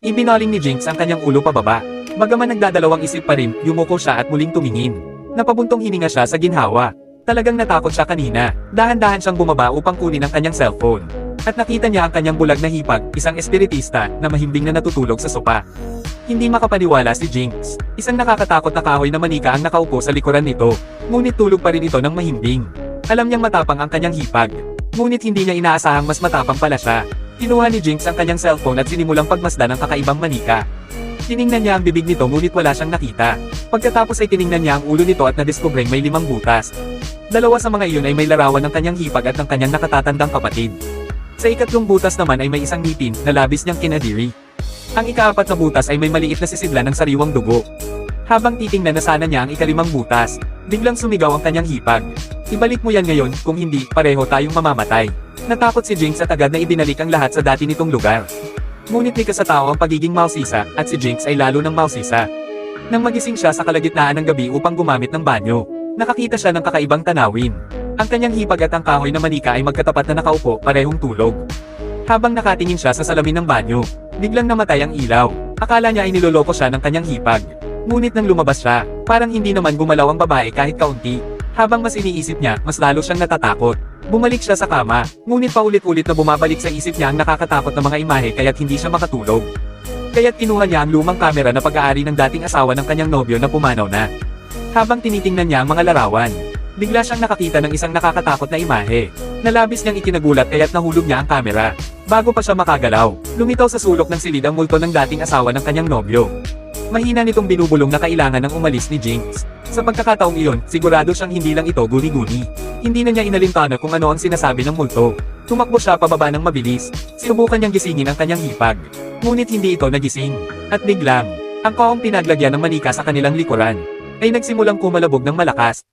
Ibinaling ni Jinx ang kanyang ulo pababa. Bagaman nagdadalawang isip pa rin, yumuko siya at muling tumingin. Napabuntong hininga siya sa ginhawa. Talagang natakot siya kanina. Dahan-dahan siyang bumaba upang kunin ang kanyang cellphone. At nakita niya ang kanyang bulag na hipag, isang espiritista, na mahimbing na natutulog sa sopa. Hindi makapaniwala si Jinx. Isang nakakatakot na kahoy na manika ang nakaupo sa likuran nito. Ngunit tulog pa rin ito ng mahimbing. Alam niyang matapang ang kanyang hipag. Ngunit hindi niya inaasahang mas matapang pala siya. Kinuha ni Jinx ang kanyang cellphone at sinimulang pagmasdan ng kakaibang manika. Tiningnan niya ang bibig nito ngunit wala siyang nakita. Pagkatapos ay tiningnan niya ang ulo nito at nadiskubreng may 5 butas. Dalawa sa mga iyon ay may larawan ng kanyang hipag at ng kanyang nakatatandang kapatid. Sa ikatlong butas naman ay may isang ngipin na labis niyang kinadiri. Ang ikaapat na butas ay may maliit na sisidlan ng sariwang dugo. Habang titingnan na sana niya ang ikalimang butas, biglang sumigaw ang kanyang hipag. Ibalik mo yan ngayon, kung hindi, pareho tayong mamamatay. Natakot si Jinx at agad na ibinalik ang lahat sa dati nitong lugar. Ngunit likas sa tao ang pagiging mausisa, at si Jinx ay lalo ng mausisa. Nang magising siya sa kalagitnaan ng gabi upang gumamit ng banyo, nakakita siya ng kakaibang tanawin. Ang kanyang hipag at ang kahoy na manika ay magkatapat na nakaupo, parehong tulog. Habang nakatingin siya sa salamin ng banyo, biglang namatay ang ilaw. Akala niya ay niloloko siya ng kanyang hipag. Ngunit nang lumabas siya, parang hindi naman gumalaw ang babae kahit kaunti. Habang mas iniisip niya, mas lalo siyang natatakot. Bumalik siya sa kama, ngunit paulit-ulit na bumabalik sa isip niya ang nakakatakot na mga imahe kaya't hindi siya makatulog. Kaya't kinuha niya ang lumang kamera na pag-aari ng dating asawa ng kanyang nobyo na pumanaw na. Habang tinitingnan niya ang mga larawan, bigla siyang nakakita ng isang nakakatakot na imahe. Nalabis niyang ikinagulat kaya't nahulog niya ang kamera. Bago pa siya makagalaw, lumitaw sa sulok ng silid ang multo ng dating asawa ng kanyang nobyo. Mahina nitong binubulong na kailangan ng umalis ni Jinx. Sa pagkakataong iyon, sigurado siyang hindi lang ito guni-guni. Hindi na niya inalintana kung ano ang sinasabi ng multo. Tumakbo siya pababa ng mabilis. Sinubukan niyang gisingin ang kanyang hipag. Ngunit hindi ito nagising. At biglang, ang kaong pinaglagyan ng manika sa kanilang likuran ay nagsimulang kumalabog ng malakas.